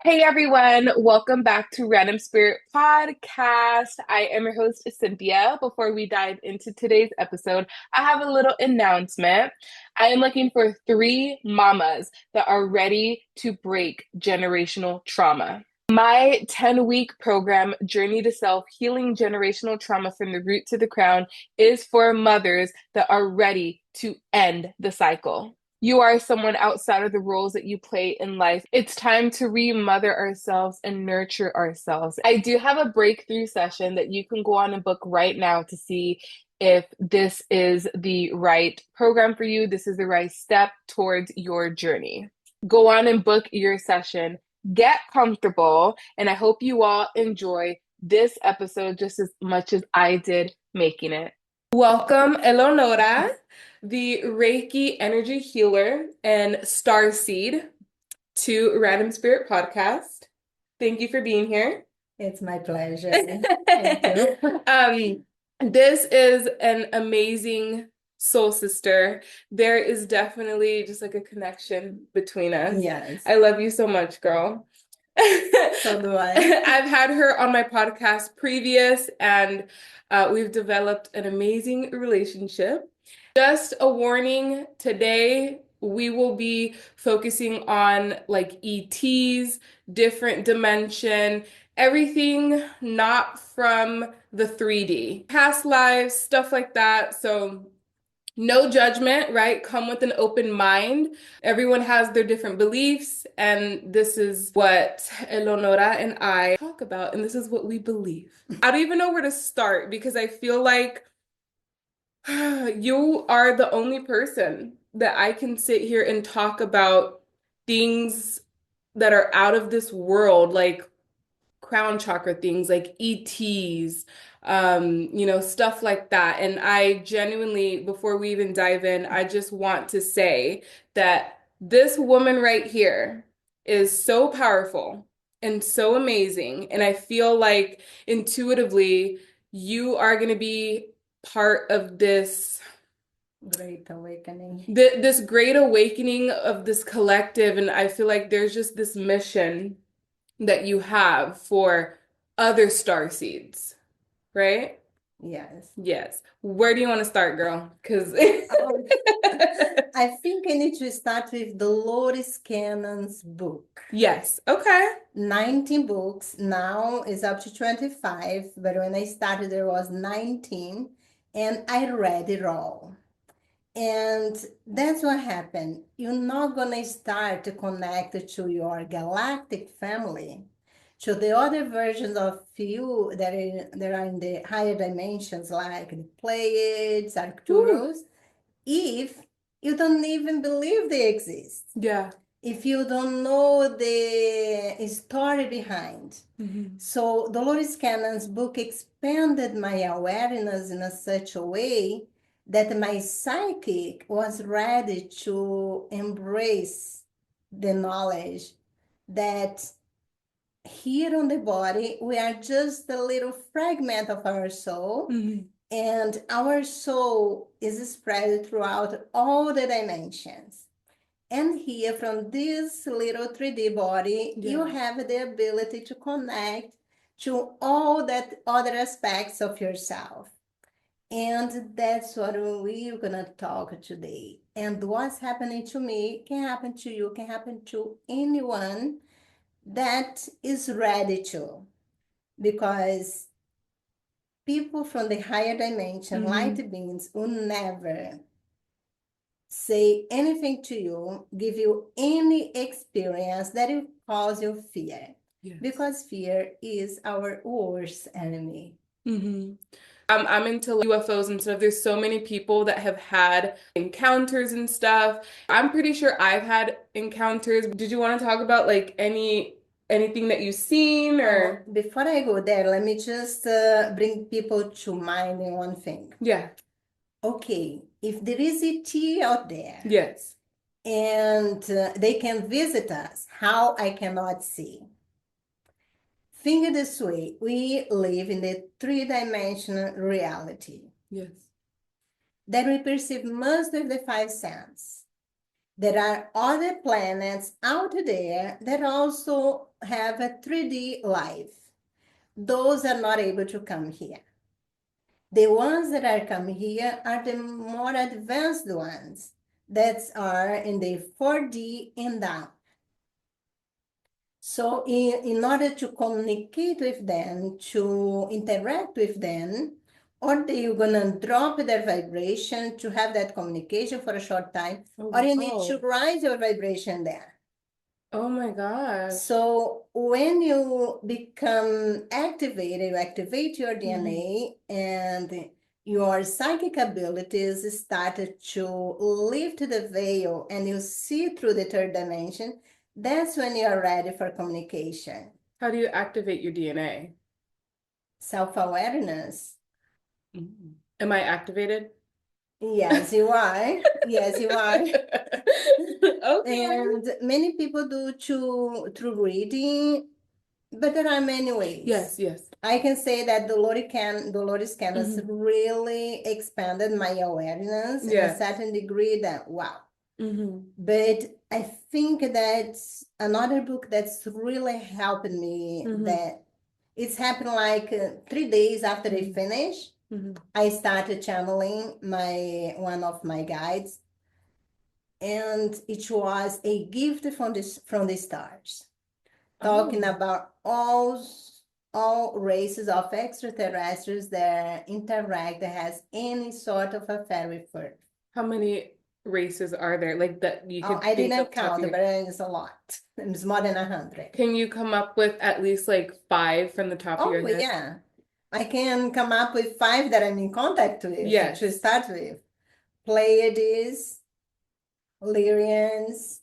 Hey everyone, welcome back to Random Spirit Podcast. I am your host, Cynthia. Before we dive into today's episode, I have a little announcement. I am looking for three mamas that are ready to break generational trauma. My 10-week program, Journey to Self Healing Generational Trauma from the Root to the Crown, is for mothers that are ready to end the cycle. You are someone outside of the roles that you play in life. It's time to re-mother ourselves and nurture ourselves. I do have a breakthrough session that you can go on and book right now to see if this is the right program for you. This is the right step towards your journey. Go on and book your session. Get comfortable, and I hope you all enjoy this episode just as much as I did making it. Welcome, Eleonora, the Reiki energy healer and starseed, to Random Spirit Podcast. Thank you for being here. It's my pleasure. Thank you. This is an amazing soul sister. There is definitely just like a connection between us. Yes. I love you so much, girl. So do I. I've had her on my podcast previous, and we've developed an amazing relationship. Just a warning, today we will be focusing on like ETs, different dimension, everything not from the 3D, past lives, stuff like that. So no judgment, right? Come with an open mind. Everyone has their different beliefs, and this is what Eleonora and I talk about, and this is what we believe. I don't even know where to start because I feel like you are the only person that I can sit here and talk about things that are out of this world, like crown chakra things, like ETs, stuff like that. And I genuinely, before we even dive in, I just want to say that this woman right here is so powerful and so amazing. And I feel like intuitively, you are going to be part of this Great awakening. this great awakening of this collective. And I feel like there's just this mission that you have for other star seeds, right? Yes. Yes. Where do you want to start, girl? Because I think I need to start with Dolores Cannon's book. yes. Okay. 19 books. Now is up to 25, but when I started, there was 19, and I read it all. And that's what happened. You're not going to start to connect to your galactic family, to the other versions of you that are in the higher dimensions, like the Pleiades, Arcturus, if you don't even believe they exist. Yeah. If you don't know the story behind. Mm-hmm. So Dolores Cannon's book expanded my awareness in such a way that my psychic was ready to embrace the knowledge that here on the body, we are just a little fragment of our soul, and our soul is spread throughout all the dimensions. And here, from this little 3D body, you have the ability to connect to all that other aspects of yourself. And that's what we're going to talk today. And what's happening to me can happen to you, can happen to anyone that is ready to. Because people from the higher dimension, light beings, will never say anything to you, give you any experience that will cause you fear. Yes. Because fear is our worst enemy. I'm into UFOs and stuff. There's so many people that have had encounters and stuff. I'm pretty sure I've had encounters. Did you want to talk about like anything that you've seen or? Before I go there, let me just bring people to mind in one thing. Yeah. Okay, if there is ET out there. Yes. And they can visit us, how I cannot see. Think this way, we live in the three-dimensional reality. Yes. That we perceive most of the five senses. There are other planets out there that also have a 3D life. Those are not able to come here. The ones that are coming here are the more advanced ones that are in the 4D and down. So in order to communicate with them, to interact with them, or you're gonna drop their vibration to have that communication for a short time, or you need to rise your vibration there. Oh my God. So when you become activated, you activate your DNA and your psychic abilities started to lift the veil and you see through the third dimension, that's when you're ready for communication. How do you activate your DNA? Self-awareness. Am I activated? Yes, you are. Yes, you are. Okay. And many people do through reading, but there are many ways. Yes, yes. I can say that Dolores Canvas really expanded my awareness in a certain degree that, wow. But I think that another book that's really helped me that it's happened like 3 days after I finished. I started channeling one of my guides, and it was a gift from the stars, talking about all races of extraterrestrials that interact, that has any sort of affair with Earth. How many races are there? Like that you could I think didn't of top count, of your... but it's a lot. It's more than 100. Can you come up with at least like 5 from the top of your head? Yeah. I can come up with 5 that I'm in contact with to start with. Pleiades, Lyrians,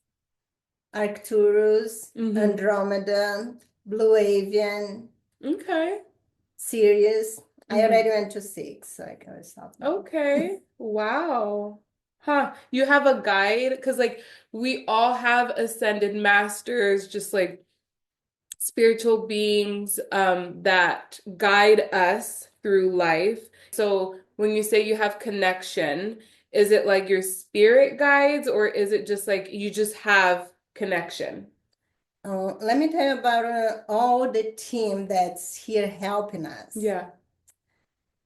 Arcturus, Andromeda, Blue Avian. Okay. Sirius. I already went to 6, so I can stop now. Okay. Wow. Huh. You have a guide? Because like we all have ascended masters, just like spiritual beings that guide us through life. So when you say you have connection, is it like your spirit guides, or is it just like you just have connection? Let me tell you about all the team that's here helping us. Yeah.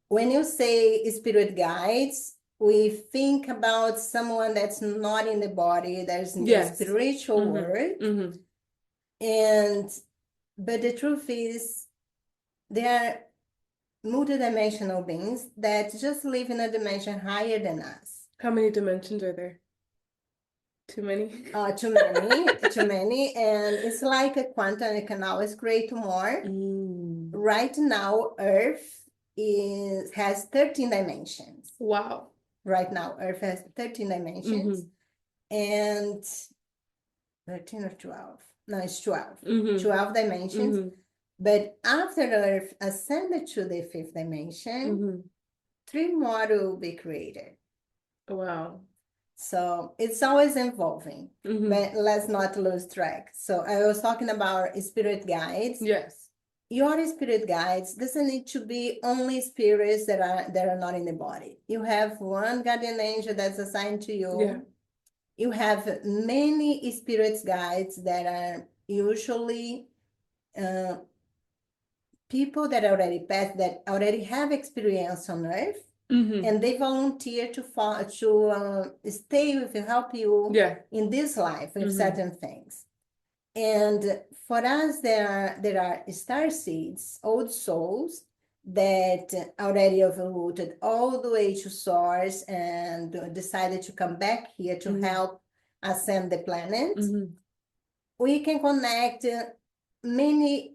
When you say spirit guides, we think about someone that's not in the body, that's in the spiritual world. But the truth is, they are multidimensional beings that just live in a dimension higher than us. How many dimensions are there? Too many? Too many. And it's like a quantum, it can always create more. Right now, Earth has 13 dimensions. Wow. Right now, Earth has 13 dimensions. And 13 or 12? No, it's 12. 12 dimensions. But after Earth ascended to the 5th dimension, 3 more will be created. Wow. So it's always evolving, but let's not lose track. So I was talking about spirit guides. Yes. Your spirit guides doesn't need to be only spirits that are not in the body. You have one guardian angel that's assigned to you. Yeah. You have many spirits guides that are usually people that already passed, that already have experience on Earth. And they volunteer to stay with you, help you in this life with certain things. And for us, there are star seeds, old souls that already evolved all the way to source and decided to come back here to help ascend the planet. We can connect many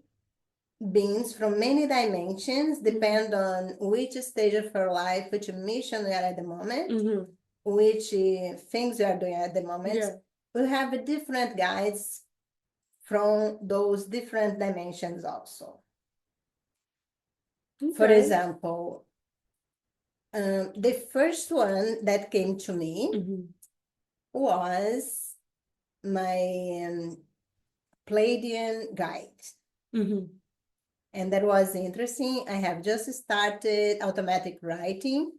beings from many dimensions, depend on which stage of your life, which mission we are at the moment, which things we are doing at the moment. We have different guides from those different dimensions also. For example, the first one that came to me was my Pleiadian guide. And that was interesting. I have just started automatic writing.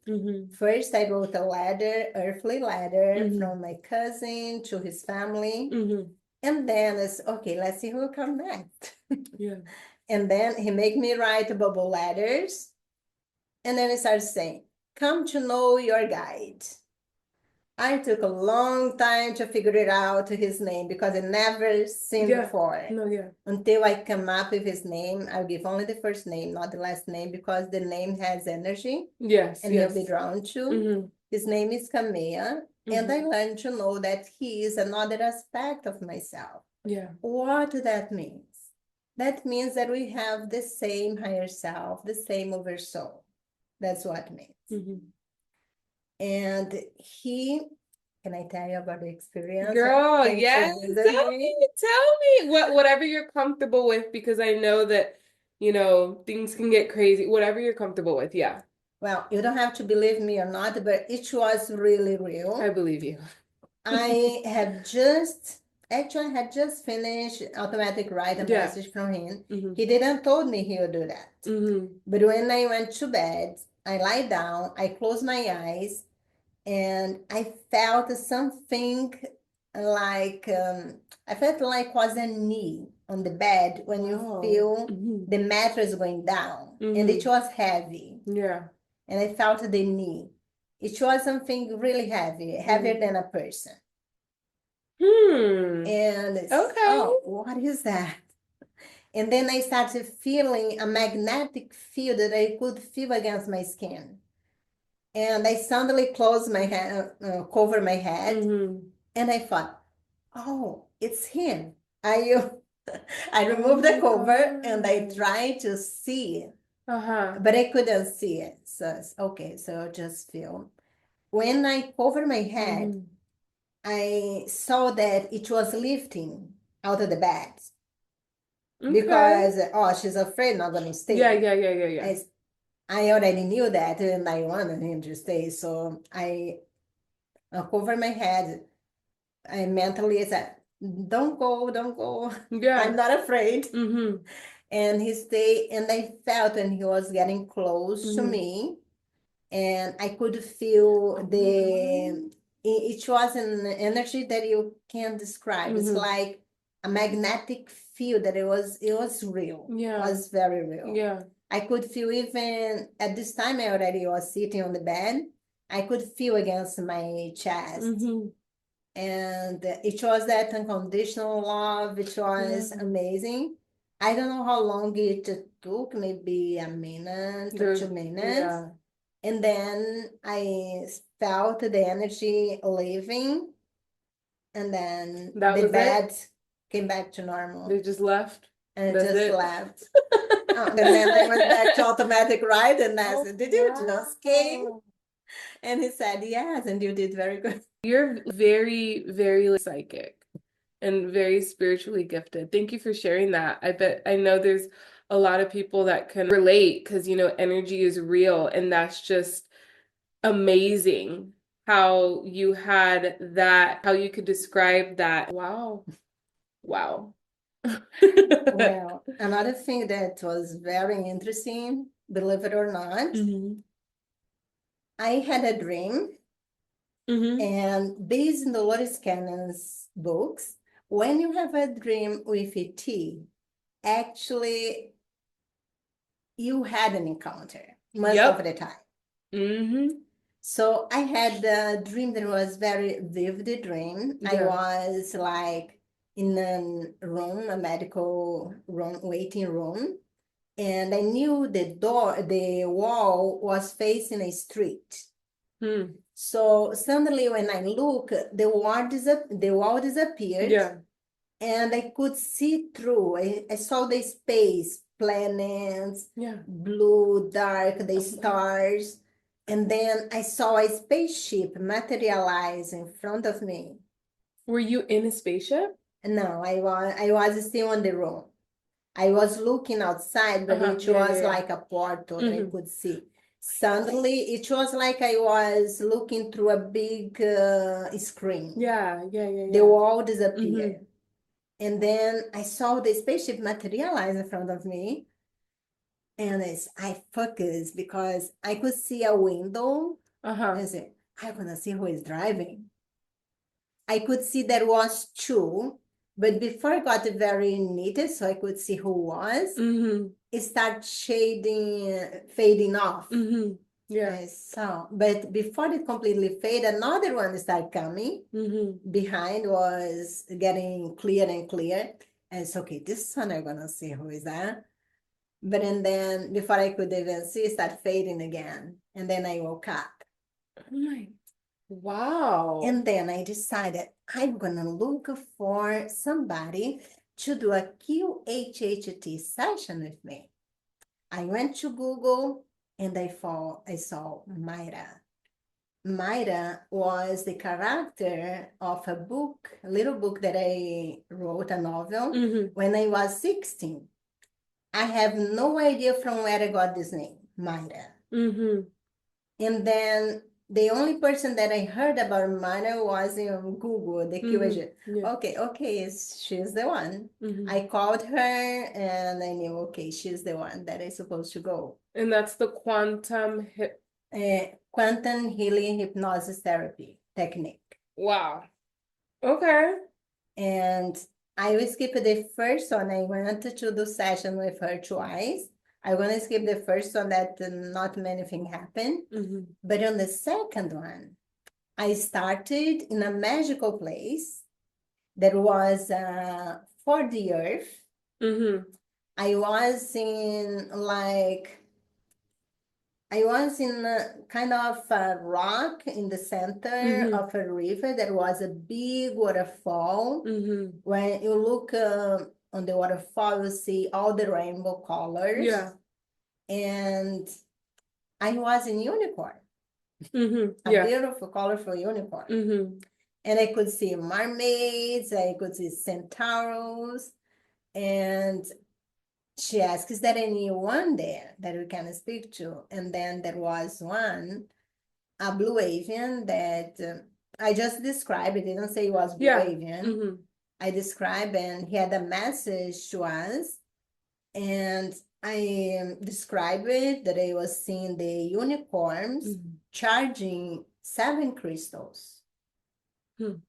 First, I wrote a letter, earthly letter, from my cousin to his family. And then it's okay, let's see who will come next. Yeah. And then he made me write bubble letters. And then he started saying, come to know your guide. I took a long time to figure it out his name because I never seen Yeah. before. No, yeah. Until I come up with his name, I'll give only the first name, not the last name, because the name has energy Yes, and yes. he'll be drawn to. Mm-hmm. His name is Kamea, and I learned to know that he is another aspect of myself. Yeah. What that means? That means that we have the same higher self, the same oversoul. That's what it means. Mm-hmm. And he, can I tell you about the experience? Girl, Came to yes. visit Tell me? me, tell me whatever you're comfortable with, because I know that, things can get crazy. Whatever you're comfortable with, yeah. Well, you don't have to believe me or not, but it was really I real. believe you. I had just, actually, I had just finished automatic write a Yeah. message from him. Mm-hmm. He didn't told me he would do that. Mm-hmm. But when I went to bed, I lie down, I closed my eyes, and I felt something like, I felt like was a knee on the bed when you Wow. feel Mm-hmm. the mattress going down, and Mm-hmm. it was heavy. Yeah. And I felt the knee. It was something really heavy, heavier than a person. And Okay. oh, what is that? And then I started feeling a magnetic field that I could feel against my skin. And I suddenly closed my head, cover my head, and I thought, oh, it's him. I I removed the cover and I tried to see it, but I couldn't see it. So okay, so just feel. When I covered my head, I saw that it was lifting out of the bed because she's afraid not gonna stay. Yeah. I already knew that and I wanted him to stay, so I covered my head. I mentally said, "Don't go, don't go. Yeah. I'm not afraid." Mm-hmm. And he stayed, and I felt when he was getting close to me, and I could feel it was an energy that you can't describe. It's like a magnetic field that it was real. Yeah. It was very real. Yeah. I could feel, even at this time I already was sitting on the bed, I could feel against my chest. And it was that unconditional love. It was amazing. I don't know how long it took, maybe a minute or 2 minutes. Yeah. And then I felt the energy leaving, and then That the was it? bed came back to normal, They just left. and it That's just it. left. And then I went back to automatic ride, and I said, "Did you just came?" And he said, "Yes, and you did very good." You're very, very psychic and very spiritually gifted. Thank you for sharing that. I know there's a lot of people that can relate because, energy is real, and that's just amazing how you had that, how you could describe that. Wow. Wow. Well, another thing that was very interesting, believe it or not, I had a dream, and based on Dolores Cannon's books, when you have a dream with ET, actually you had an encounter most of the time. So I had a dream that was very vivid dream. I was like in a room, a medical room, waiting room, and I knew the wall was facing a street. So suddenly when I look, the wall disappeared, and I could see through. I saw the space, planets, blue, dark, the stars. And then I saw a spaceship materialize in front of me. Were you in a spaceship? No, I was still in the room. I was looking outside, but it was like a portal that I could see. Suddenly, it was like I was looking through a big screen. The wall disappeared. And then I saw the spaceship materialize in front of me. And I focused because I could see a window. I said, I want to see who is driving. I could see there was two. But before I got very needed, so I could see who was, it started fading off. Yeah. I saw, but before it completely faded, another one started coming. Behind was getting clear and clear. And it's okay, this one I'm gonna see who is that. But and then before I could even see, it started fading again. And then I woke up. Oh my, wow. And then I decided I'm gonna look for somebody to do a QHHT session with me. I went to Google and I saw Myra. Myra was the character of a book, a little book that I wrote, a novel, when I was 16. I have no idea from where I got this name, Myra. And then the only person that I heard about Myra was in Google, the QAG. Yeah. Okay, she's the one. I called her and I knew, okay, she's the one that is supposed to go. And that's the Quantum healing hypnosis therapy technique. Wow. Okay. And I will skip the first one. I went to do session with her twice. I'm gonna skip the first one that not many things happened. But on the second one, I started in a magical place that was for the earth. I was in a kind of a rock in the center of a river. There was a big waterfall. When you look on the waterfall, you see all the rainbow colors. Yeah. And I was in unicorn, a Yeah. beautiful, colorful unicorn. And I could see mermaids, I could see centaurs. And she asked, is there anyone there that we can speak to? And then there was one, a blue avian that I just described. It didn't say it was blue avian. I described, and he had a message to us. And I described it that I was seeing the unicorns charging 7 crystals.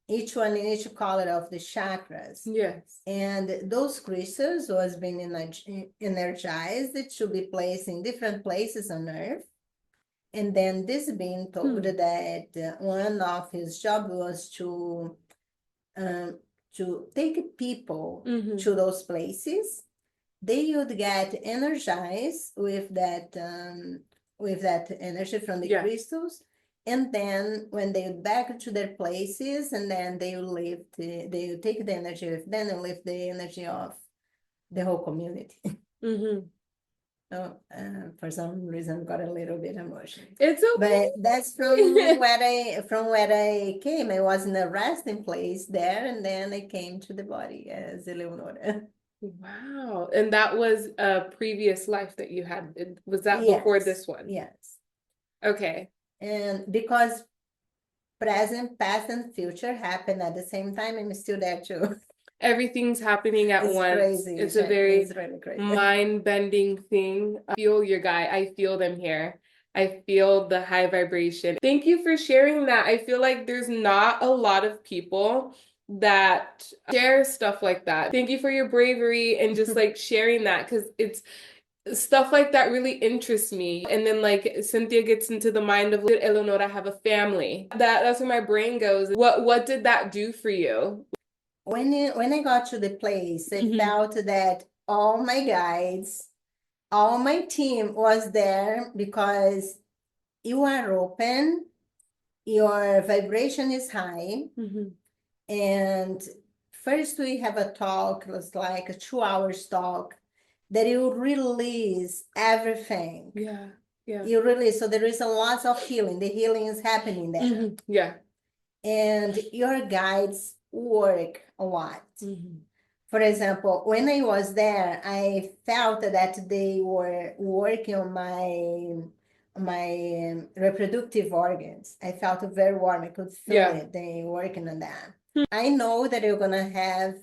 Each one in each color of the chakras. Yes. And those crystals was being energized to be placed in different places on earth. And then this being told that one of his job was to take people to those places. They would get energized with that energy from the crystals. And then when they would back to their places, and then they would take the energy with them and lift the energy of the whole community. For some reason, got a little bit emotional. It's okay. But that's from where I came. I was in a resting place there, and then I came to the body as Eleonora. Wow. And that was a previous life that you had. Was that before this one? Yes. Okay. And because present, past, and future happen at the same time, I'm still there too. Everything's happening at once. Crazy. It's a very really crazy. mind-bending thing. I feel your guy. I feel them here. I feel the high vibration. Thank you for sharing that. I feel like there's not a lot of people that share stuff like that. Thank you for your bravery and just like sharing that, because it's stuff like that really interests me. And then like Cynthia gets into the mind of, did Eleonora have a family? That's where my brain goes. What did that do for you? When I got to the place, I felt that all my guides, all my team was there, because you are open, your vibration is high. And first we have a talk, it was like a 2-hour talk, that you release everything. Yeah. You release, so there is a lot of healing. The healing is happening there. Yeah. And your guides work a lot. For example, when I was there, I felt that they were working on my reproductive organs. I felt very warm. I could feel it. They working on that. I know that you're gonna have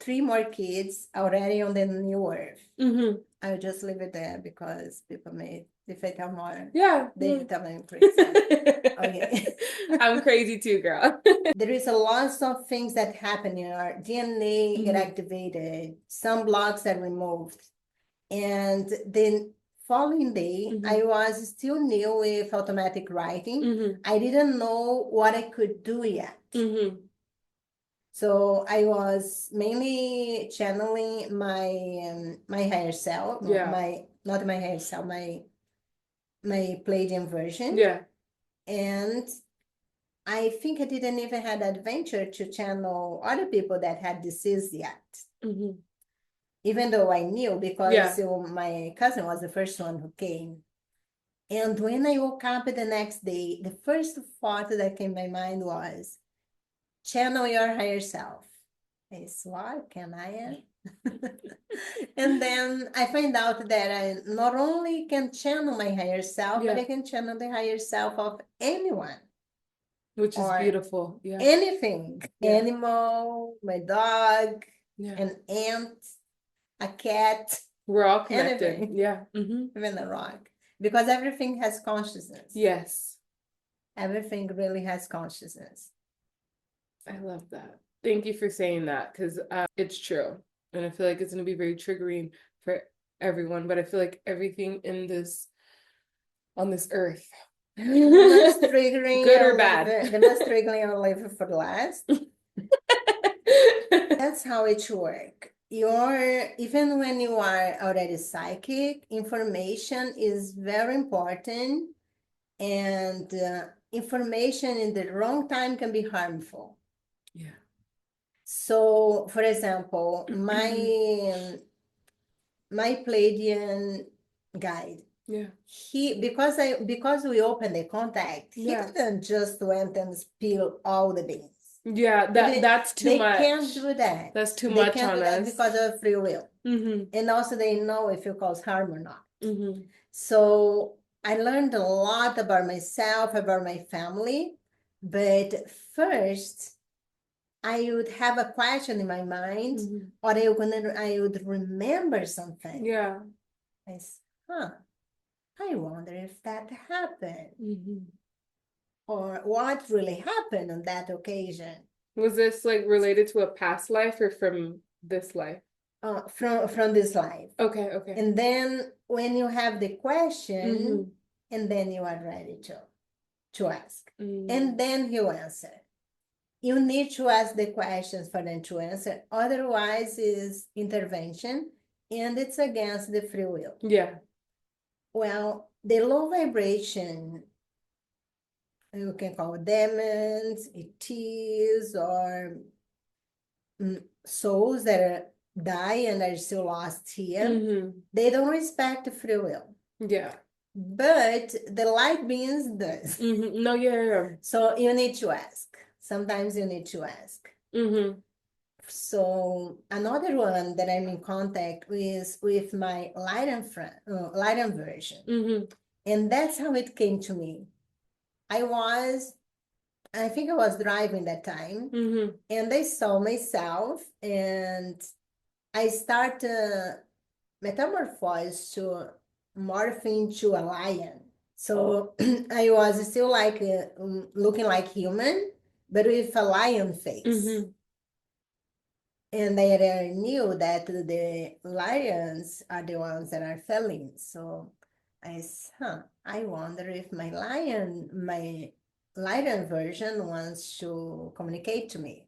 3 more kids already on the new earth. Mm-hmm. I'll just leave it there because people may, if I tell more, Yeah. they will tell me I'm crazy. Okay. I'm crazy too, girl. There is a lot of things that happen in our DNA get Mhm. activated, some blocks are removed. And then following day, I was still new with automatic writing. Mhm. I didn't know what I could do yet. Mhm. So I was mainly channeling my higher self, Yeah. not my higher self, my Pleiadian version. Yeah. And I think I didn't even had adventure to channel other people that had disease yet. Mhm. Even though I knew because Yeah. my cousin was the first one who came. And when I woke up the next day, the first thought that came to my mind was, channel your higher self. I said, what can I? And then I find out that I not only can channel my higher self, but Yeah. I can channel the higher self of anyone Which is or beautiful. Yeah. anything. Yeah. Animal, my dog, Yeah. an ant, a cat, We're all connected. anything, Yeah. Mm-hmm. even a rock. Because everything has consciousness. Yes. Everything really has consciousness. I love that. Thank you for saying that because it's true. And I feel like it's going to be very triggering for everyone. But I feel like everything in this, on this earth, The most triggering good or bad. the most triggering I'll leave for last. That's how it works. Even when you are already psychic, information is very important, and information in the wrong time can be harmful. Yeah. So, for example, my Pleiadian guide, Yeah. because we opened the contact, he Yeah. didn't just went and spill all the beans. Yeah, that's too They much. can't do that. That's too They much can't on do that us. because of free will. Mm-hmm. And also they know if it cause harm or not. Mm-hmm. So I learned a lot about myself, about my family. But first, I would have a question in my mind, Mm-hmm. or I would remember something. Yeah. I said, I wonder if that happened, Mm-hmm. or what really happened on that occasion. Was this like related to a past life or from this life? From this life. Okay, okay. And then when you have the question, Mm-hmm. and then you are ready to ask. Mm-hmm. And then he'll answer. You need to ask the questions for them to answer. Otherwise, is intervention, and it's against the free will. Yeah. Well, the low vibration, you can call demons, ETs, or souls that die and are still lost here. Mm-hmm. They don't respect free will. Yeah. But the light beings does. Mm-hmm. No, yeah. So you need to ask. Sometimes you need to ask. Mm-hmm. So another one that I'm in contact with my light version. Mm-hmm. And that's how it came to me. I think I was driving that time, Mm-hmm. and I saw myself, and I started metamorphose to morph into a lion. So I was still like looking like human, but with a lion face. Mm-hmm. And I knew that the lions are the ones that are felines. So I said, I wonder if my lion version wants to communicate to me.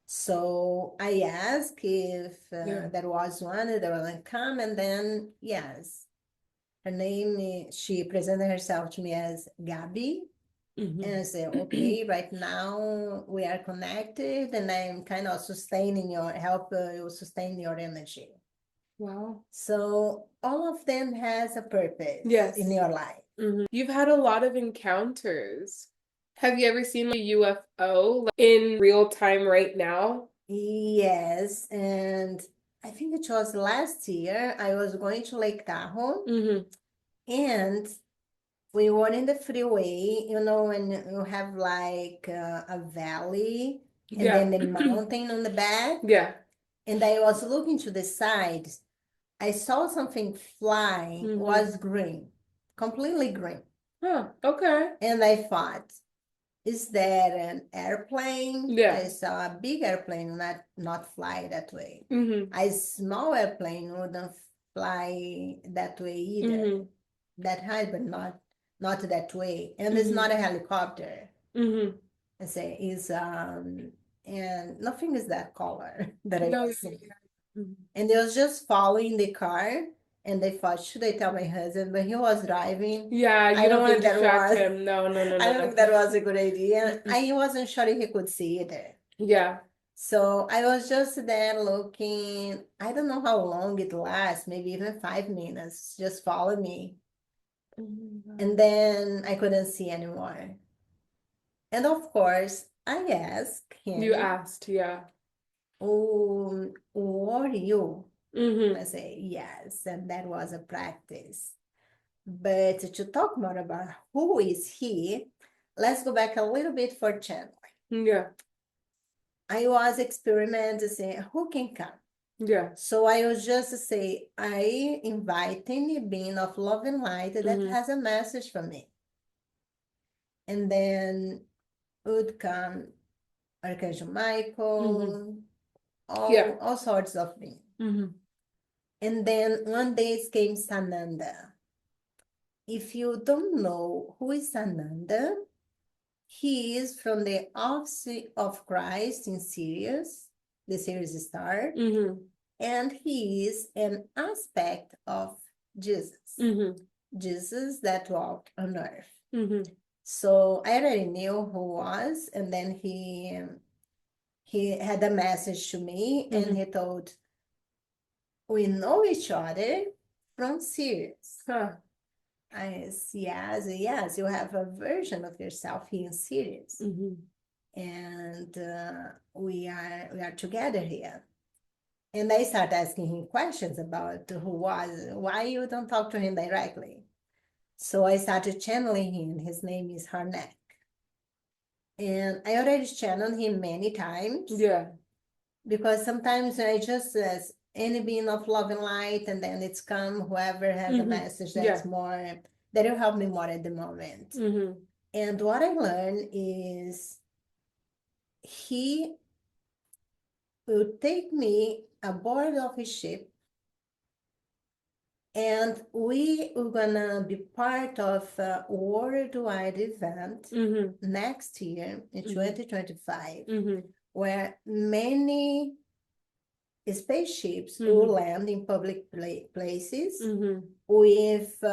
So I asked if there was one that would come, and then yes, her name, she presented herself to me as Gabby. Mm-hmm. And I said, okay, right now we are connected, and I'm kind of help you sustain your energy. Wow. So all of them has a purpose in your life. Mm-hmm. You've had a lot of encounters. Have you ever seen a UFO in real time right now? Yes, and I think it was last year. I was going to Lake Tahoe, and we were in the freeway, when you have like a valley and Yeah. then the mountain on the back. Yeah. And I was looking to the side. I saw something flying, was green, completely green. Huh. Okay. And I thought, is that an airplane? Yeah. I saw a big airplane not fly that way. Mm-hmm. A small airplane wouldn't fly that way either. That high, but not that way. And it's not a helicopter. I say is and nothing is that color that I No. was seeing. And they was just following the car, and they thought, should I tell my husband? But he was driving. Yeah, I you don't don't want think to that distract was. him. No, no, no, I no, don't no. think that was a good idea. I wasn't sure if he could see either. Yeah. So I was just there looking. I don't know how long it lasts, maybe even 5 minutes. Just follow me. And then I couldn't see anymore. And of course, I asked You him, asked, yeah. who are you? Mm-hmm. I say, yes. And that was a practice. But to talk more about who is he, let's go back a little bit for channeling. Yeah. I was experimenting saying, who can come? Yeah. So I was just say, I invite any being of love and light that has a message for me. And then would come Archangel Michael, all sorts of beings. And then one day came Sananda. If you don't know who is Sananda, he is from the offspring of Christ in Sirius, the Sirius star, and he is an aspect of Jesus, Jesus that walked on earth. So I already knew who was, and then he had a message to me, and he told, we know each other from Sirius. Huh. Yes, you have a version of yourself here in Sirius. And we are together here. And I started asking him questions about why you don't talk to him directly. So I started channeling him. His name is Harnack. And I already channeled him many times. Yeah. Because sometimes I just says any being of love and light, and then it's come whoever has a message that's more, that will help me more at the moment. And what I learned is he will take me aboard of his ship, and we are gonna be part of a worldwide event next year in 2025, where many spaceships will land in public places with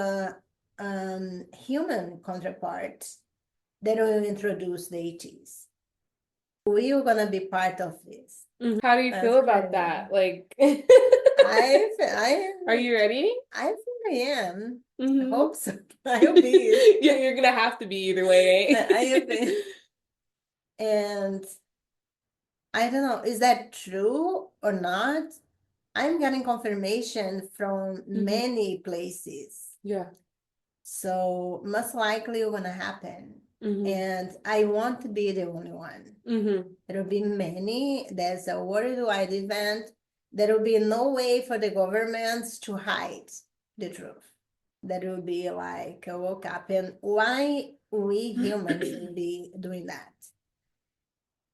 human counterparts that will introduce the ETs. We are gonna be part of this. How do you That's feel about crazy. that? Like, I are you ready? I think I am. I hope so. I'll be. Yeah, you're gonna have to be either way. I'll be. And I don't know, is that true or not? I'm getting confirmation from many places. Yeah. So most likely it's gonna happen. And I want to be the only one. There will be many. There's a worldwide event. There will be no way for the governments to hide the truth. That will be like a woke up. And why we humans will be doing that?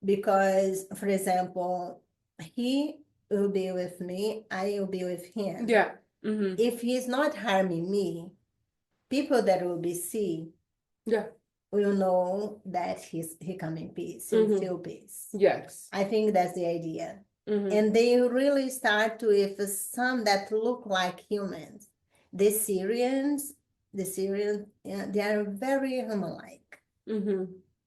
Because, for example, he will be with me, I will be with him. Yeah. If he's not harming me, people that will be see will know that he come in peace, he'll feel peace. Yes. I think that's the idea. And they really start with some that look like humans. The Syrians, they are very human-like.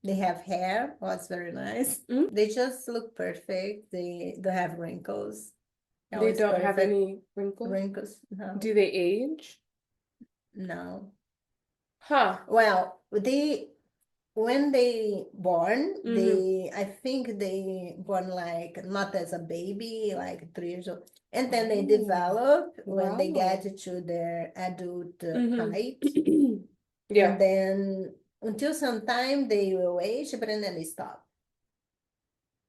They have hair, was very nice. They just look perfect. They don't have wrinkles. They don't have any wrinkles? Wrinkles, no. Do they age? No. Huh. Well, when they born, I think they born like not as a baby, like 3 years old. And then they develop when they get to their adult height. Yeah. And then until some time they will age, but then they stop.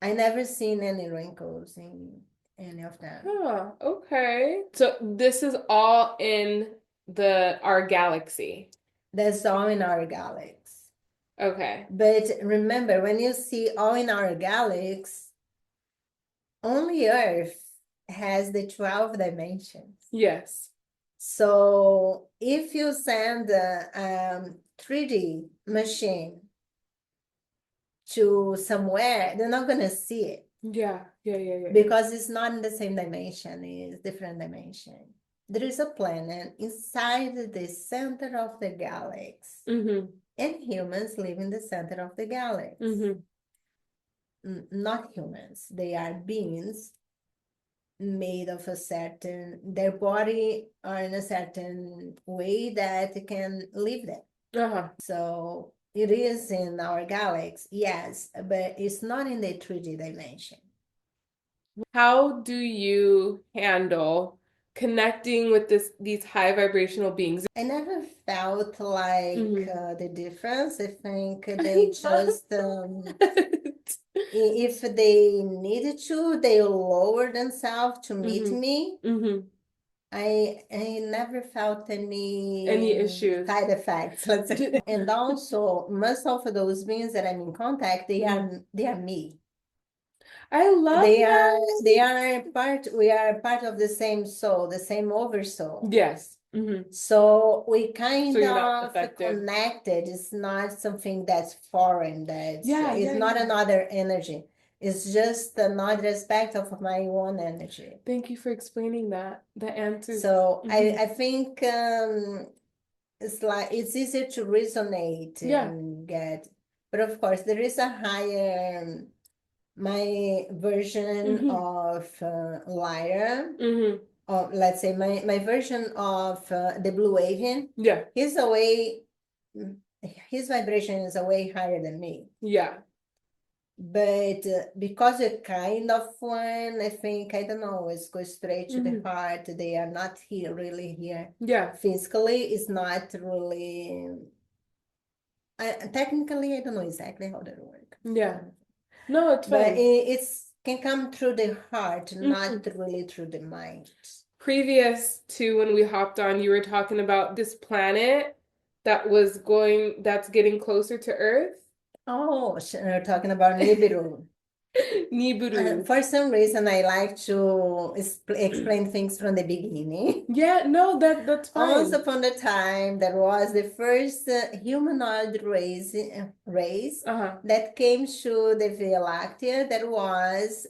I never seen any wrinkles in any of them. Huh, okay. So this is all in our galaxy. That's all in our galaxy. Okay. But remember, when you see all in our galaxy, only Earth has the 12 dimensions. Yes. So if you send a 3D machine to somewhere, they're not going to see it Yeah. because it's not in the same dimension, it's different dimension. There is a planet inside the center of the galaxy, Mm-hmm. and humans live in the center of the galaxy. Mm-hmm. Not humans, they are beings made of a certain, their body are in a certain way that can live there. Uh-huh. So it is in our galaxy, yes, but it's not in the 3D dimension. How do you handle connecting with these high vibrational beings? I never felt like Mhm. the difference. I think they just, if they needed to, they lower themselves to meet me. Mm-hmm. I never felt Any any issues? side effects, let's say. And also, most of those beings that I'm in contact, they are me. I love They that. are part, we are part of the same soul, the same oversoul. Yes. Mm-hmm. So we So kind you're not of affected. connected. It's not something that's foreign, that's Yeah, it's yeah, not yeah. another energy. It's just another aspect of my own energy. Thank you for explaining that. The answers. So Mhm. I think it's like it's easier to resonate Yeah. and get, but of course there is a higher my version Mm-hmm. of Lyra, Mm-hmm. or let's say my version of the Blue Avian. Yeah. He's a way, his vibration is a way higher than me. Yeah. But because a kind of one, I think, I don't know, it's go straight to the heart. They are not here, really here. Yeah. Physically, it's not really. Technically, I don't know exactly how that works. Yeah. No, it's But fine. it's can come through the heart, not really through the mind. Previous to when we hopped on, you were talking about this planet that's getting closer to Earth. Oh, we're talking about Nibiru. Nibiru. For some reason, I like to explain things from the beginning. Yeah, no, that's Once fine. upon a time, there was the first humanoid race Uh-huh. that came to the Via Láctea. That was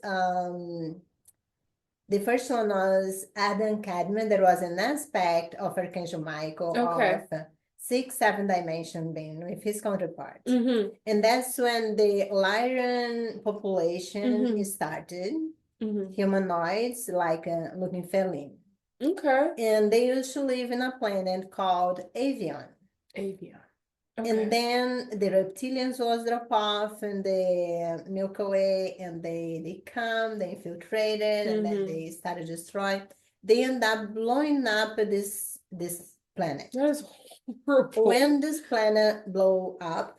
the first one was Adam Cadman. There was an aspect of Archangel Michael Okay. of 6-7 dimension being with his counterpart. Mm-hmm. And that's when the Lyran population started. Mm-hmm. Humanoids like looking feline. Okay. And they used to live in a planet called Avion. Avian. And Okay. then the reptilians was drop off and the Milky Way, and they come, they infiltrated, and then they started destroying. They end up blowing up this planet. That is horrible. When this planet blew up,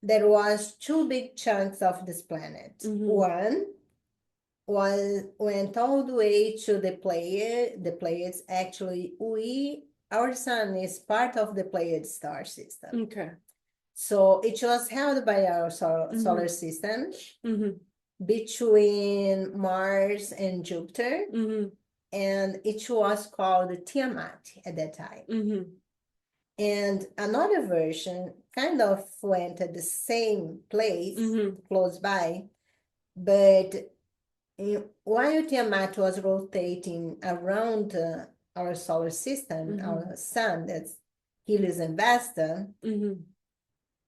there was two big chunks of this planet. One went all the way to the Pleiades. The Pleiades, actually, our sun is part of the Pleiade star system. Okay. So it was held by our solar system between Mars and Jupiter, and it was called Tiamat at that time. And another version kind of went at the same place, close by, but while Tiamat was rotating around our solar system, our sun, that's Helios and Vesta,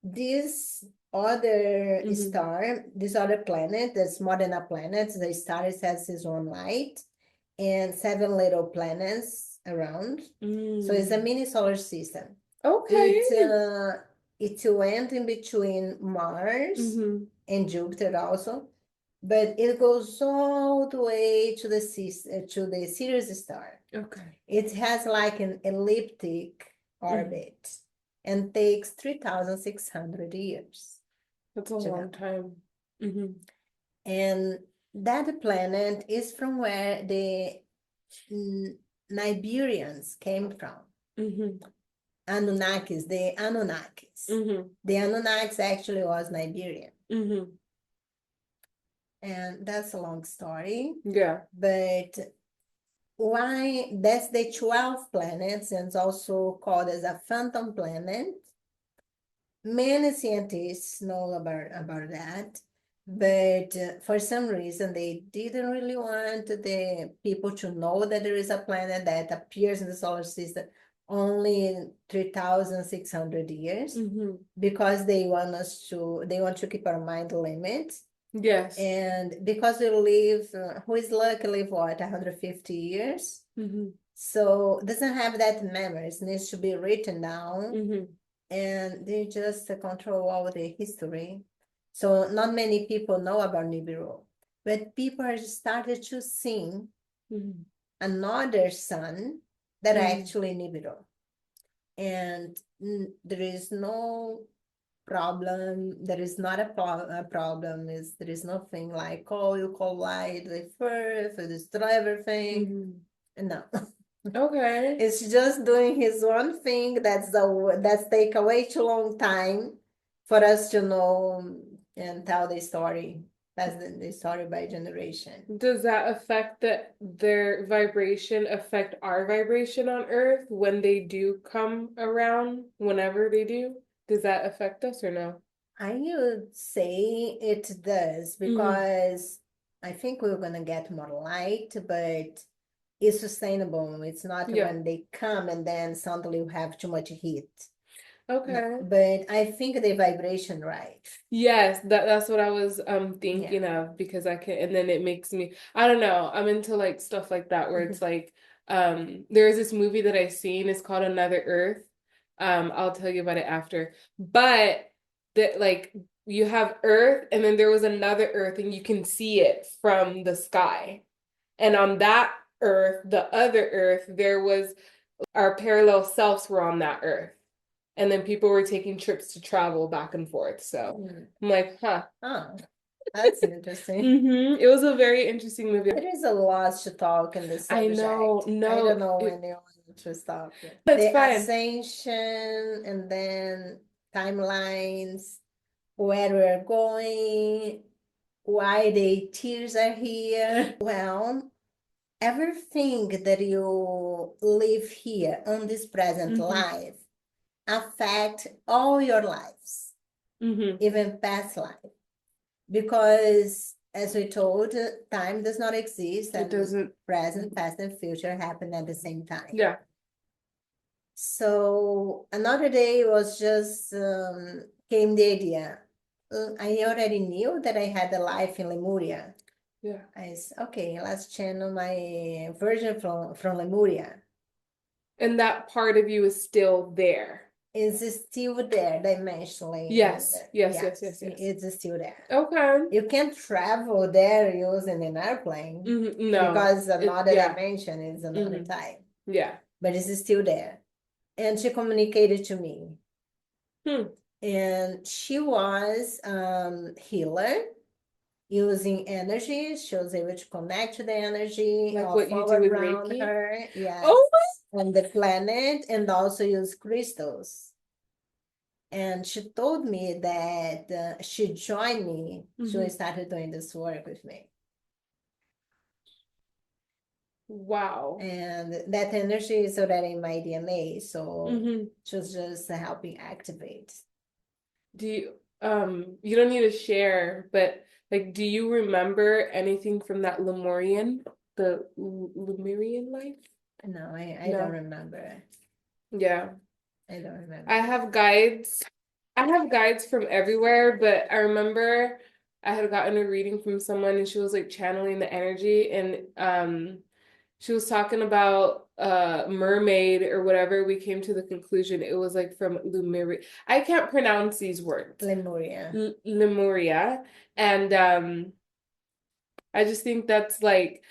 this other star, this other planet, that's more than a planet, the star has its own light and 7 little planets around. So it's a mini solar system. Okay. It went in between Mars and Jupiter also, but it goes all the way to the Sirius star. Okay. It has like an elliptic orbit and takes 3,600 years. That's a long time. Mm-hmm. And that planet is from where the Niberians came from. Mm-hmm. Anunnakis, the Anunnakis. Mm-hmm. The Anunnakis actually was Niberian. Mm-hmm. And that's a long story. Yeah. But why that's the 12 planets, and it's also called as a phantom planet. Many scientists know about that, but for some reason they didn't really want the people to know that there is a planet that appears in the solar system only in 3,600 years, Mm-hmm. because they want to keep our mind limits. Yes. And because we live, who is lucky live what, 150 years? Mm-hmm. So doesn't have that memories, needs to be written down. Mm-hmm. And they just control all the history. So not many people know about Nibiru, but people are started to see Mm-hmm. another sun that are Mm-hmm. actually Nibiru. And there is no problem. There is not a problem. There is nothing like, oh, you collide with Earth, you destroy everything. Mm-hmm. No. Okay. It's just doing his one thing. That's take a way too long time for us to know and tell the story. That's the story by generation. Does that affect their vibration affect our vibration on Earth when they do come around, whenever they do? Does that affect us or no? I would say it does, Mm-hmm. because I think we're gonna get more light, but it's sustainable. It's not Yeah. when they come and then suddenly we have too much heat. No, Okay. but I think the vibration right. Yes, that's what I was Yeah. thinking of, because I can, and then it makes me, I don't know, I'm into like stuff like that where it's like there's this movie that I've seen, it's called Another Earth. I'll tell you about it after. But that, like, you have Earth and then there was another Earth and you can see it from the sky. And on that Earth, the other Earth, there was our parallel selves were on that Earth. And then people were taking trips to travel back and forth. So I'm like, huh. Oh, that's interesting. It was a very interesting movie. There is a lot to talk in this I know, subject. I don't no, know when you want to stop. it's The fine. ascension and then timelines, where we're going, why the tears are here. Well, everything that you live here on this present life affect all your lives, even past life. Because as we told, time does not exist, It and doesn't. present, past, and future happen at the same time. Yeah. So another day was just came the idea. I already knew that I had a life in Lemuria. Yeah. I said, okay, let's channel my version from Lemuria. And that part of you is still there. Is still there dimensionally? Yes. Yes, Yes, yes, yes, yes. it's still there. Okay. You can't travel there using an airplane, No. because another Yeah. dimension is another time. Yeah. But it's still there. And she communicated to me. Hmm. And she was healer using energy. She was able to connect to the energy Like of what you all do with around Reiki? her. Yes. Oh On the planet, and also use crystals. And she told me that she joined me. She started doing this work with me. wow. And that energy is already in my DNA, so she's just helping activate. Do you don't need to share, but like, do you remember anything from that the Lemurian life? No, I No. don't remember. Yeah. I don't remember. I have guides. I have guides from everywhere, but I remember I had gotten a reading from someone and she was like channeling the energy, and she was talking about mermaid or whatever. We came to the conclusion it was like from Lemuria. I can't pronounce these words. Lemuria. Lemuria. And I just think that's like,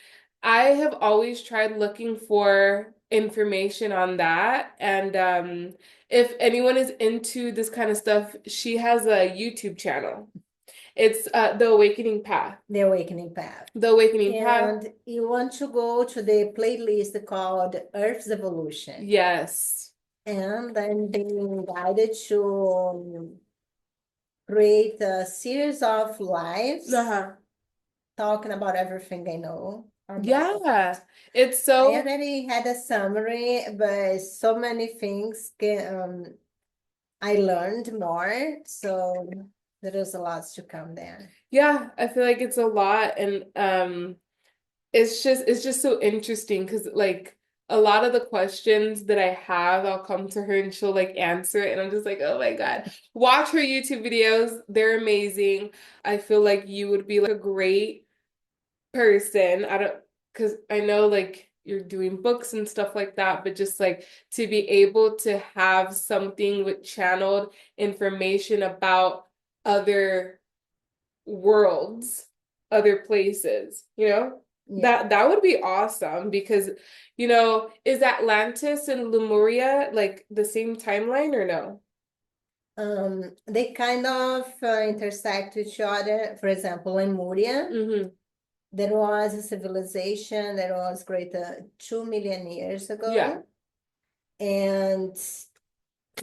I have always tried looking for information on that. And if anyone is into this kind of stuff, she has a YouTube channel. It's The Awakening Path. The Awakening Path. The Awakening Path. And you want to go to the playlist called Earth's Evolution. Yes. And I'm being guided to create a series of lives talking about everything I know. Yeah, it's I so already had a summary, but so many things I learned more. So there is a lot to come there. yeah, I feel like it's a lot, and it's just so interesting because like a lot of the questions that I have, I'll come to her and she'll like answer it, and I'm just like, oh my God. Watch her YouTube videos. They're amazing. I feel like you would be like a great person. I don't, because I know like you're doing books and stuff like that, but just like to be able to have something with channeled information about other worlds, other places, you know? Yeah. That would be awesome because, is Atlantis and Lemuria like the same timeline or no? They kind of intersect each other. For example, Lemuria, Mm-hmm. there was a civilization that was created 2 million years ago. Yeah. And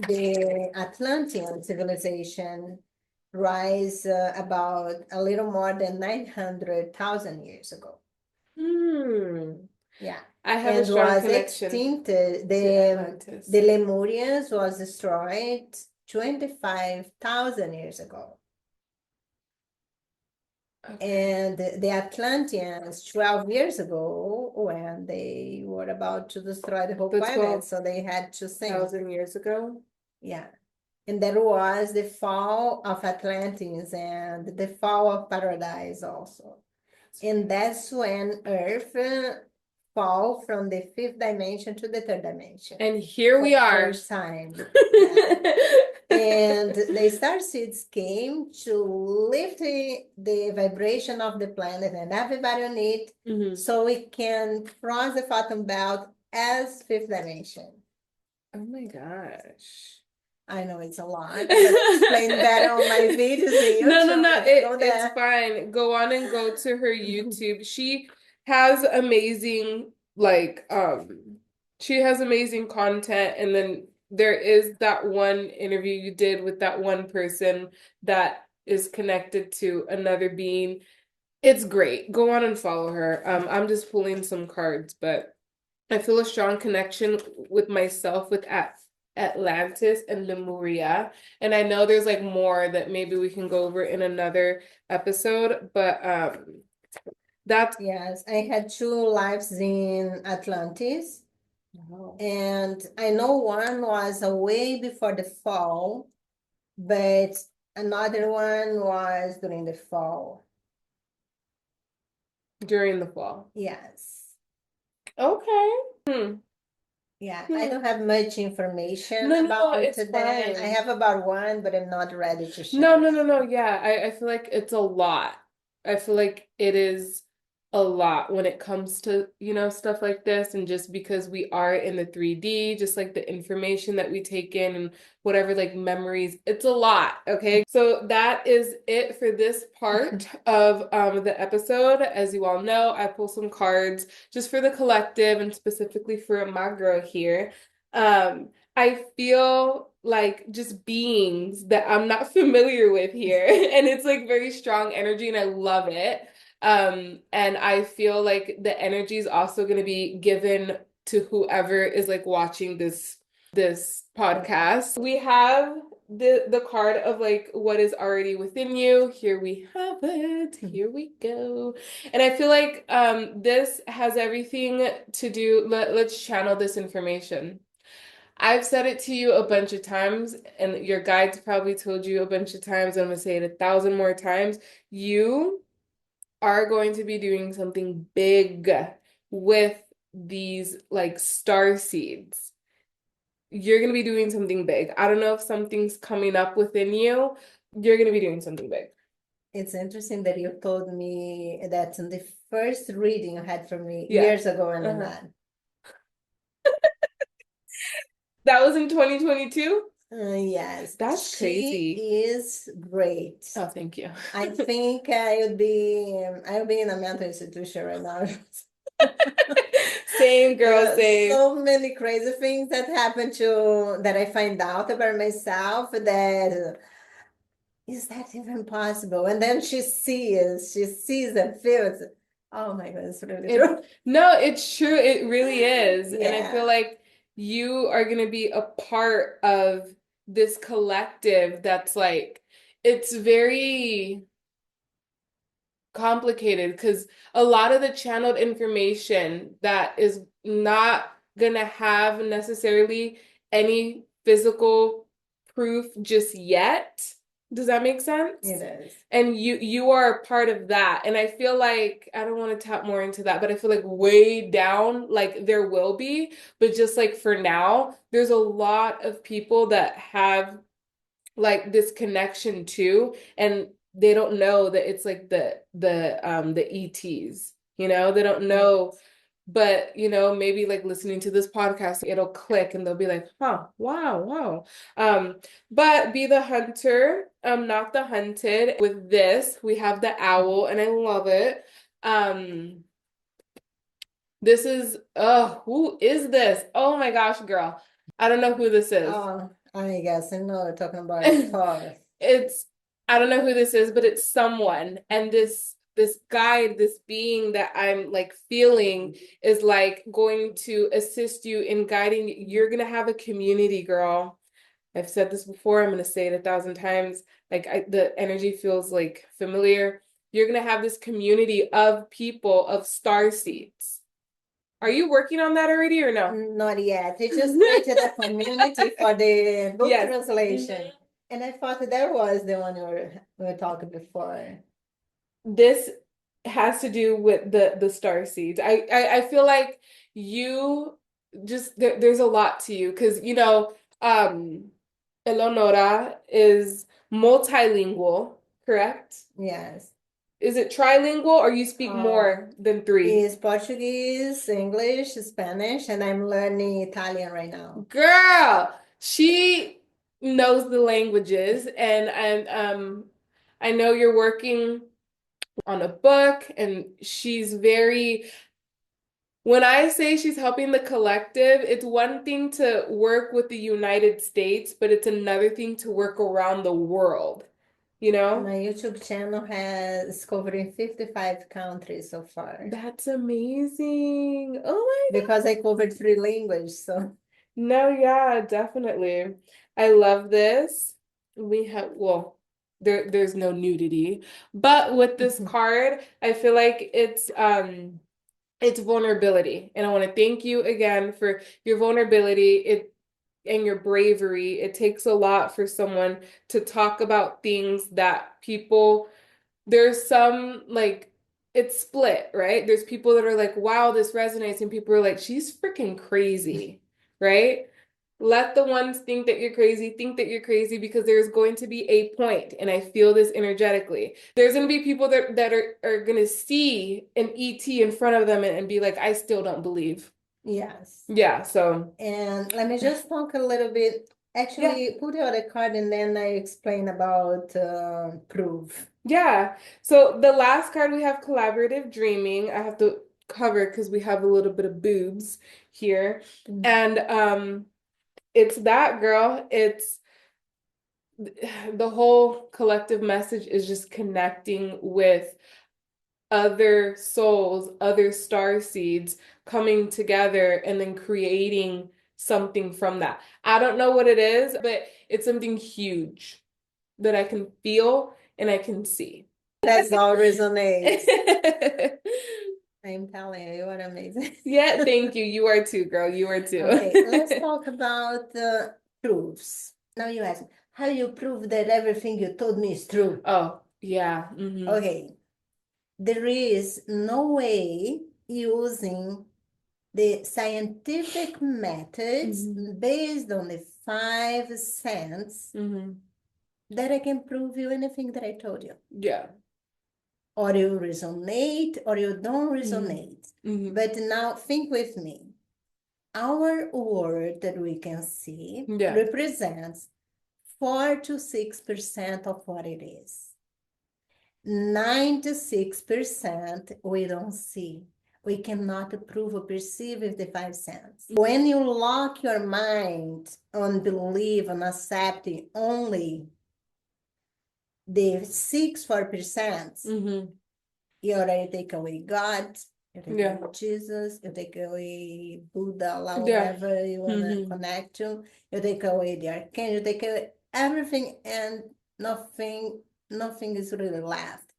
the Atlantean civilization rise about a little more than 900,000 years ago. Hmm. Yeah. I have a And strong was connection extinct. to Atlantis. The Lemurians was destroyed 25,000 years ago. Okay. And the Atlanteans 12 years ago, when they were about to destroy the whole The planet, so they had to sink. 12,000 years ago. Yeah. And there was the fall of Atlantis and the fall of paradise also. And that's when Earth fall from the fifth dimension to the third dimension. And here we are. First time. Yeah. And the star seeds came to lift the vibration of the planet and everybody on it, so we can cross the phantom belt as fifth dimension. Oh my gosh. I know it's a lot, but explain better on my videos in YouTube. No. It's fine. Go on and go to her YouTube. She has amazing, like, she has amazing content. And then there is that one interview you did with that one person that is connected to another being. It's great. Go on and follow her. I'm just pulling some cards, but I feel a strong connection with myself with Atlantis and Lemuria. And I know there's like more that maybe we can go over in another episode, but that's Yes, I had 2 lives in Atlantis, wow. and I know one was way before the fall, but another one was during the fall. During the fall. Yes. Okay. Yeah, I don't have much information No, about it's them. fine. I have about one, but I'm not ready to share. No. Yeah, I feel like it's a lot. I feel like it is a lot when it comes to, stuff like this. And just because we are in the 3D, just like the information that we take in and whatever, like memories, it's a lot. Okay. So that is it for this part of the episode. As you all know, I pull some cards just for the collective and specifically for my girl here. I feel like just beings that I'm not familiar with here. And it's like very strong energy and I love it. And I feel like the energy is also going to be given to whoever is like watching this podcast. We have the card of like what is already within you. Here we have it. Here we go. And I feel like this has everything to do. Let's channel this information. I've said it to you a bunch of times, and your guides probably told you a bunch of times. I'm gonna say it 1,000 more times. You are going to be doing something big with these like star seeds. You're gonna be doing something big. I don't know if something's coming up within you. You're gonna be doing something big. It's interesting that you told me that in the first reading you had from me Yeah. years ago and Uh-huh. that. That was in 2022? Yes, That's she crazy. is great. Oh, thank you. I think I would be in a mental institution right now. Same, girl, same. So many crazy things that I find out about myself that is that even possible? And then she sees and feels. Oh my God, it's really true. No, it's true. It really is. And I feel Yeah, like you are going to be a part of this collective that's like, it's very complicated because a lot of the channeled information that is not gonna have necessarily any physical proof just yet. Does that make sense? it is. And you are a part of that. And I feel like I don't want to tap more into that, but I feel like way down, like there will be, but just like for now, there's a lot of people that have like this connection too, and they don't know that it's like the ETs, they don't know, but maybe like listening to this podcast it'll click and they'll be like, huh, wow, wow. But be the hunter, not the hunted. With this we have the owl and I love it. This is who is this? Oh my gosh, girl, I don't know who this is. Oh, I guess I know we're talking about a car. It's I don't know who this is, but it's someone. And this guide, this being that I'm like feeling is like going to assist you in guiding. You're gonna have a community, girl. I've said this before, I'm gonna say it 1,000 times. Like the energy feels like familiar. You're gonna have this community of people, of star seeds. Are you working on that already or no? Not yet. They just created a community for the book Yes. translation. And I thought that was the one we were talking before. This has to do with the star seeds. I feel like you just there's a lot to you because Eleonora is multilingual, correct? Yes. Is it trilingual or you speak more than three? Is Portuguese, English, Spanish, and I'm learning Italian right now. Girl, she knows the languages and I know you're working on a book and she's very when I say she's helping the collective, it's one thing to work with the United States, but it's another thing to work around the world, you know? My YouTube channel has covering 55 countries so far That's amazing. Oh my God. because I covered 3 languages. So No, yeah, definitely. I love this. We have, well, there's no nudity, but with this card, I feel like it's vulnerability. And I want to thank you again for your vulnerability and your bravery. It takes a lot for someone to talk about things that there's some like it's split, right? There's people that are like, wow, this resonates, and people are like, she's freaking crazy, right? Let the ones think that you're crazy because there's going to be a point, and I feel this energetically. There's going to be people that are going to see an ET in front of them and be like, I still don't believe. yes. Yeah, so And let me just talk a little bit. yeah, Actually, put the other card and then I explain about proof. yeah. So the last card we have collaborative dreaming. I have to cover because we have a little bit of boobs here. And it's that girl. It's the whole collective message is just connecting with other souls, other star seeds coming together and then creating something from that. I don't know what it is, but it's something huge that I can feel and I can see. That's all resonates. I'm telling you, you are amazing. Yeah, thank you. You are too, girl. You are too. Okay, let's talk about proofs. Now you ask, how you prove that everything you told me is true? Oh, yeah. Okay, there is no way using the scientific methods based on the 5 sense that I can prove you anything that I told you. Yeah. Or you resonate or you don't resonate. But now think with me. our world that we can see Yeah. represents 4 to 6% of what it is. 96% we don't see. We cannot prove or perceive with the five senses. When you lock your mind on belief and accepting only the 4%, Mm-hmm. you already take away God, you take Yeah. away Jesus, you take away Buddha, Allah, Yeah. whoever you want to Mm-hmm. connect to, you take away the arcane, you take away everything, and nothing is really left.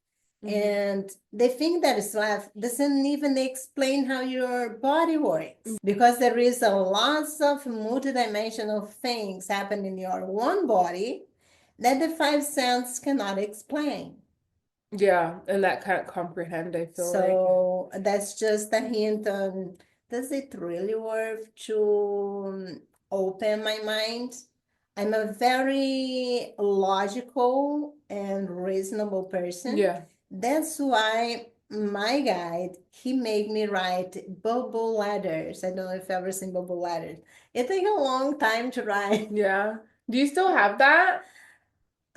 Mm-hmm. And the thing that is left doesn't even explain how your body works, because there is a lots of multidimensional things happen in your one body that the five senses cannot explain. Yeah, and that can't comprehend, I feel like. So that's just a hint on, does it really worth to open my mind? I'm a very logical and reasonable person. Yeah. That's why my guide, he made me write bubble letters. I don't know if you've ever seen bubble letters. It takes a long time to write. Yeah. Do you still have that?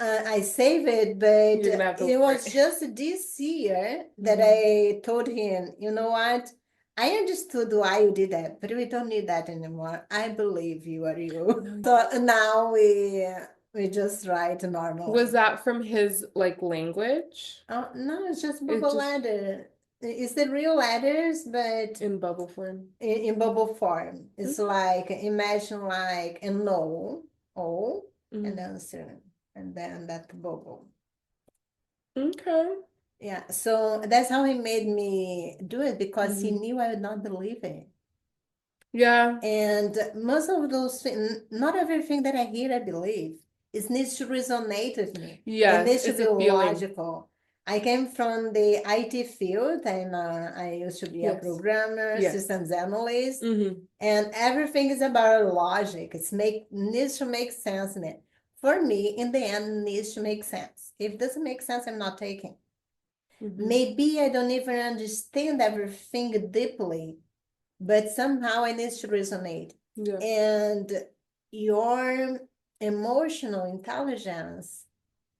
I save it, but You're gonna have to it look for was it. just this year that Mm-hmm. I told him, you know what? I understood why you did that, but we don't need that anymore. I believe you are you. No. So now we just write Was normally. that from his like language? Oh, no, it's just It's bubble just letter. It's the real letters, but in bubble form. in bubble form. Mm. It's like, imagine like a no, O, an Mm. answer, and then that bubble. Okay. Yeah, so that's how he made me do it, because he Mhm. knew I would not believe it. Yeah. And most of those things, not everything that I hear, I believe. It needs to resonate with me. It Yes, needs to it's be a feeling. logical. I came from the IT field, and I used to be a Yes. programmer, Yes. systems analyst, Mm-hmm. and everything is about logic. Needs to make sense in it. For me, in the end, it needs to make sense. If it doesn't make sense, I'm not taking. Mm-hmm. Maybe I don't even understand everything deeply, but somehow it needs to resonate. Yeah. And your emotional intelligence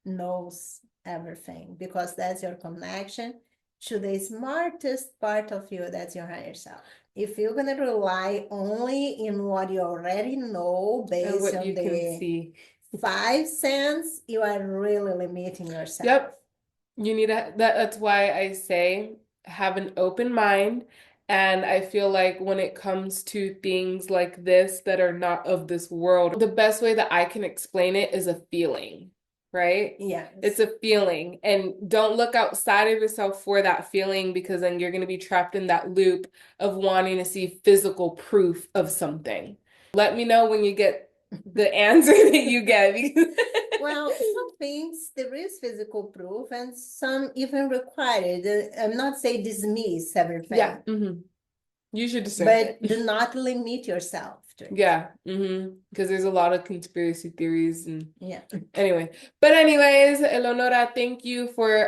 knows everything, because that's your connection to the smartest part of you, that's your higher self. If you're going to rely only in what you already know And based what on you can the see. five sense, you are really limiting yourself. Yep. You need that's why I say have an open mind. And I feel like when it comes to things like this that are not of this world, the best way that I can explain it is a feeling, right? Yes. It's a feeling. And don't look outside of yourself for that feeling, because then you're going to be trapped in that loop of wanting to see physical proof of something. Let me know when you get the answer that you get. Well, some things there is physical proof, and some even required. I'm not saying dismiss Yeah. everything, Mm-hmm. You should discern but it. do not limit yourself to it. Yeah. Mm-hmm. Because there's a lot of conspiracy theories and Yeah. anyway. But anyways, Eleonora, thank you for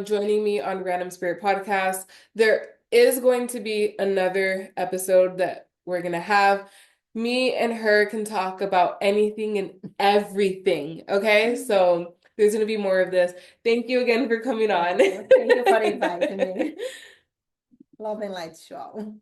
joining me on Random Spirit Podcast. There is going to be another episode that we're gonna have. Me and her can talk about anything and everything. Okay, so there's gonna be more of this. Thank you again for coming on. Thank you for inviting me. Love and light show.